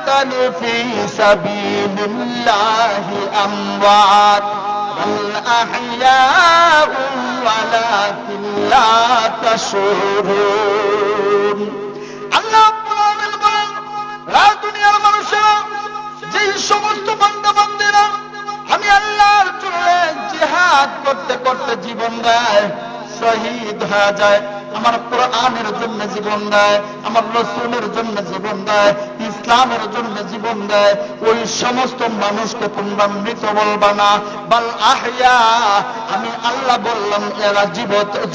يقتل في سبيل الله أموات بل أحياء ولكن لا تشعرون আল্লাহ বলেন দুনিয়ার মানুষেরা যেই সমস্ত বান্দা-বান্দীরা আমি আল্লাহর জন্য জিহাদ করতে করতে জীবন দেয়, শহীদ হয়ে যায়, আমার কোরআনের জন্য জীবন দেয়, আমার রাসূলের জন্য জীবন দেয়, ইসলামের জন্য জীবন দেয়, ওই সমস্ত মানুষকে তোমরা মৃত বলবা না, বাল আহইয়া, আমি আল্লাহ বললাম এরা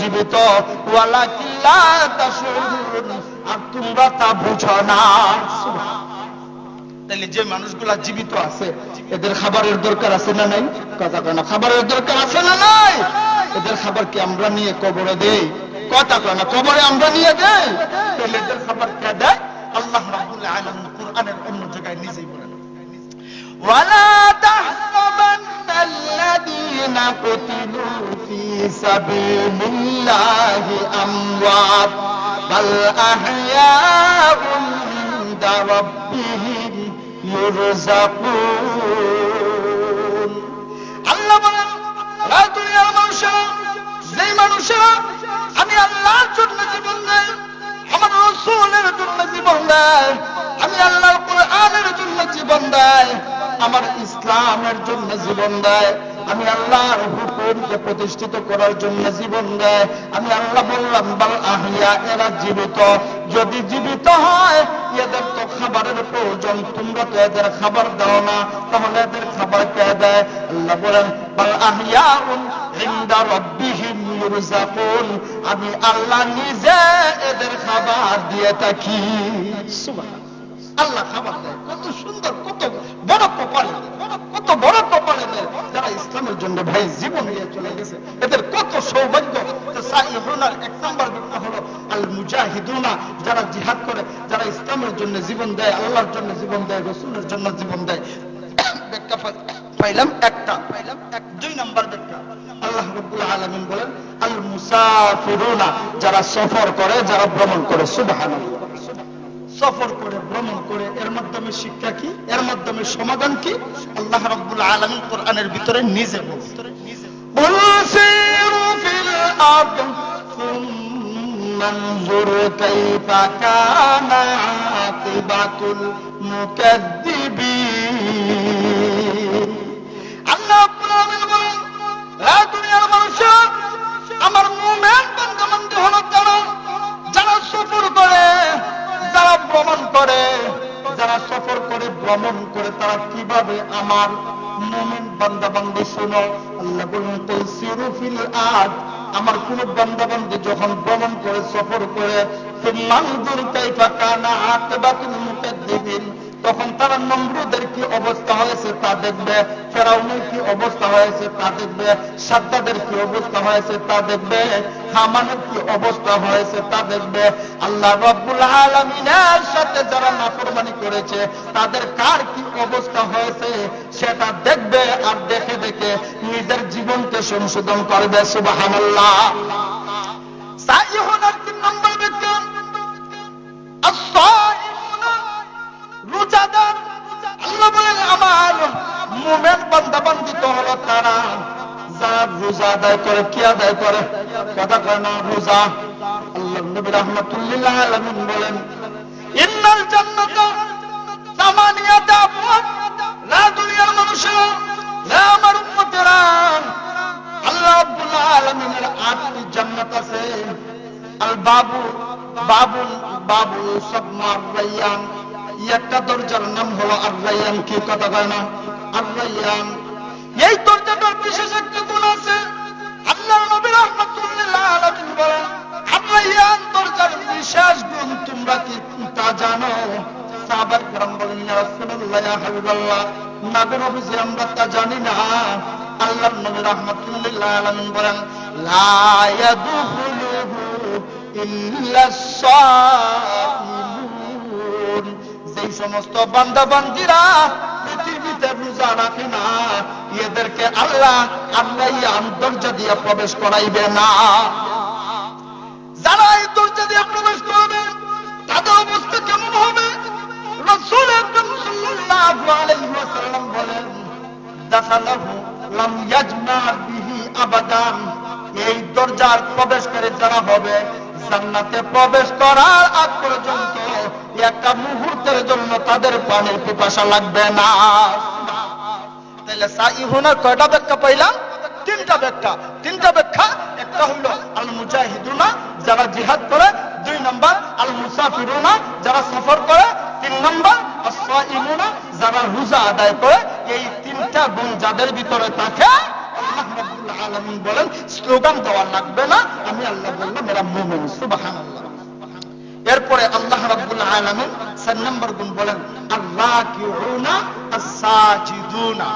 জীবিত, ওয়ালাকিন লা তাশউরুন, আর তোমরা তা বুঝো না। তাহলে যে মানুষগুলা জীবিত আছে এদের খাবারের দরকার আছে না নাই? কথা কয় না, খাবারের দরকার আছে না নাই? এদের খাবার কি আমরা নিয়ে কবরে দেই? কথা কয় না, কবরে আমরা নিয়ে দেই? তাহলে এদের খাবার কে দেয়? আল্লাহ রাব্বুল আলামিন কুরআনের অন্য জায়গায় নিজেই বলেন, ওয়ালা তাহসাবান্নাল্লাযীনা কুতিলু ফী সাবিলিল্লাহি আমওয়াত বাল আহইয়াউন ইনদা রাব্বিহিম ইউরযাকুন। আল্লাহ বলেন দুনিয়ার মানুষেরা, যেই মানুষেরা আমি আল্লাহর জন্য জীবন দেয়, আমার রাসূলের জন্য জীবন দেয়, আমি আল্লাহর কোরআনের জন্য জীবন দেয়, আমার ইসলামের জন্য জীবন দেয়, আমি আল্লাহর হুকুমকে প্রতিষ্ঠিত করার জন্য জীবন দেয়, আমি আল্লাহ বললাম বাল আহইয়া, এরা জীবিত। যদি জীবিত হয় এদের তো খাবারের প্রয়োজন, তোমরা তো এদের খাবার দাও না, তাহলে এদের খাবার কে দেয়? আল্লাহ বলেন বাল আহইয়াউন ইনদা রাব্বিহিম ইউরযাকুন, আমি আল্লাহ নিজে এদের খাবার দিয়ে থাকি। সুবহানাল্লাহ, আল্লাহ খাবার দেয়। কত সুন্দর, কত বড় কপালে, কত বড় কপালে যারা ইসলামের জন্য ভাই জীবন দিয়ে চলে গেছে, এদের কত সৌভাগ্য। সাইয়্যিদুনার এক নম্বর ব্যাখ্যা হলো আল মুজাহিদুনা, যারা জিহাদ করে, যারা ইসলামের জন্য জীবন দেয়, আল্লাহর জন্য জীবন দেয়, রাসূলের জন্য জীবন দেয়। ব্যাখ্যা পাইলাম একটা। দুই নম্বর ব্যাখ্যা, আল্লাহ রাব্বুল আলামিন বলেন আল মুসাফিরুনা, যারা সফর করে, যারা ভ্রমণ করে। সুবহানাল্লাহ, সফর করে, ভ্রমণ করে, এর মাধ্যমে শিক্ষা কি, এর মাধ্যমে সমাধান কি? আল্লাহ রাব্বুল আলামিন কোরআনের ভিতরে নিজে বলছেন, বুলসিরু ফিল আরদ সুম্মা আনজুরু কাইফা কানা আকিবাতুল মুকাদ্দিবিন। আল্লাহ রাব্বুল আলামিন বলেন দুনিয়ার মানুষের, আমার মুমিন বান্দা-বান্দী হলো তারা যারা সফর করে, যারা ভ্রমণ করে, যারা সফর করে, ভ্রমণ করে, তারা কিভাবে আমার মুমিন বান্দা-বান্দী শুনো। আল্লাহ বলেন তুলসিরু ফিল আরদ, আমার কোন বান্দা-বান্দী যখন ভ্রমণ করে, সফর করে, ফানজুর কাইফা কানা আকিবাতুল মুকাদ্দিবিন, তখন তারা নমরুদের কি অবস্থা হয়েছে তা দেখবে, ফেরাউনের কি অবস্থা হয়েছে তা দেখবে, সাদ্দাদের কি অবস্থা হয়েছে তা দেখবে, হামানের কি অবস্থা হয়েছে তা দেখবে। আল্লাহ রাব্বুল আলামিনের সাথে যারা নাফরমানি করেছে তাদের কার কি অবস্থা হয়েছে সেটা দেখবে, আর দেখে দেখে নিজের জীবনকে সংশোধন করবে। সুবহানাল্লাহ। সাইয়্যিদুনার 3 নম্বর ব্যাখ্যা, as-সাইয়্যিদুনা, রোজাদার। আল্লাহ বলেন আমার মুমিন বান্দা-বান্দী তো হলো তারা যারা রোজা আদায় করে। কি আদায় করে? কথা কয় না, রোজা। আল্লাহ নবী রাহমাতুল্লিল আলামিন বলেন ইন্নাল জান্নাতা সামানিয়াতা আবওয়াব, লা দুনিয়ার মানুষেরা, লা আমার উম্মতেরা, আল্লাহ রাব্বুল আলামিনের 8টি জান্নাত আছে। আল বাবু, বাবুল সাবমার রায়্যান, একটা দরজার নাম হলো আর রায়্যান। কি কথা কয় না, আর রায়্যান। এই দরজাটার বিশেষ একটা গুণ আছে। আল্লাহ নবী রাহমাতুল্লিল আলামিন বলেন আর রায়্যান দরজার বিশেষ গুণ তোমরা কি তা জানো? সাহাবায়ে কেরাম বলেন ইয়া রাসূলুল্লাহ, ইয়া হাবিবাল্লাহ, না গো নবীজি আমরা তা জানি না। আল্লাহ নবী রাহমাতুল্লিল আলামিন বলেন লা ইয়াদখুলুহু ইল্লা সাইমুন, যেই সমস্ত বান্দা-বান্দীরা পৃথিবীতে রোজা রাখে না এদেরকে আল্লাহ দরজা দিয়ে প্রবেশ করাইবে না। যারা এই দরজা দিয়ে প্রবেশ করবে তাদের অবস্থা কেমন হবে? রাসূল আকরাম দাখালাহু লাম ইয়াজমা বিহি আবাদান। এই দরজার প্রবেশকারী যারা হবে, জান্নাতে প্রবেশ করার আগ পর্যন্ত একটা মুহূর্তের জন্য তাদের পানির পিপাসা লাগবে না। তাহলে সাইহুনা কয়টা ব্যাখ্যা পাইলাম? তিনটা ব্যাখ্যা। একটা হইল আল মুজাহিদুনা, যারা জিহাদ করে। 2 নম্বর আল মুসাফিরুনা, যারা সফর করে। 3 নম্বর as-সাইমুনা, যারা রোজা আদায় করে। এই তিনটা গুণ যাদের ভিতরে থাকে, আল্লাহ রাব্বুল আলামিন বলেন স্লোগান দেওয়া লাগবে না, আমি আল্লাহ বললাম এরা মুমিন। সুবহানাল্লাহ। এরপরে আল্লাহ রাব্বুল আলামিন 4 নম্বর গুণ বলেন আল্লাকিউনা as-সাজিদুনা।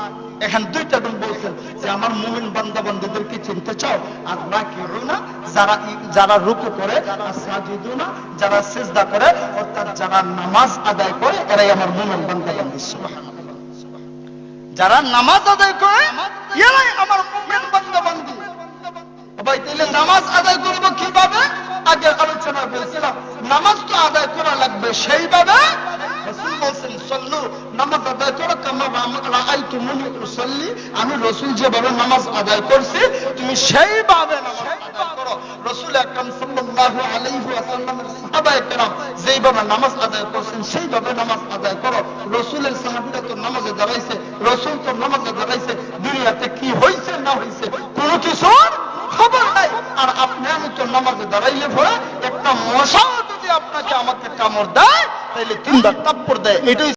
এখানে 2টা গুণ বলছেন যে আমার মুমিন বান্দা বান্দীদেরকে চিনতে চাও, আল্লাকিউনা যারা রুকু করে, as-সাজিদুনা যারা সিজদা করে, অর্থাৎ যারা নামাজ আদায় করে, এরাই আমার মুমিন বান্দা বান্দী। সুবহানাল্লাহ। যারা নামাজ আদায় করে এরাই আমার মুমিন বান্দা বান্দী। ভাই তাহলে নামাজ আদায় করব কিভাবে? আগে আলোচনা করেছিলাম, নামাজ তো আদায় করা লাগবে সেইভাবে। রাসূল বলেন সল্লু, নামাজ আদায় করো কামা রাআইতুমুনি উসাল্লি। আমি রাসূল যেভাবে নামাজ আদায় করছি তুমি সেইভাবে নামাজ আদায় করো। রাসূল আকরাম সাল্লাল্লাহু আলাইহি ওয়াসাল্লামের সাহাবায়ে কেরাম যেভাবে নামাজ আদায় করছেন সেইভাবে নামাজ আদায় করো। রাসূলের সাহাবীরা তো নামাজে দাঁড়াইছে, রাসূল তো নামাজে দাঁড়াইছে, দুনিয়াতে কি হইছে না হইছে কোনো কিছু খবর নাই। আর আপনি আমি তো নামাজে দাঁড়াইলে পরে একটা মশা যদি আপনাকে আমাকে কামড় দেয় তাহলে 3 বার তাপ্পর দেয়। এটাই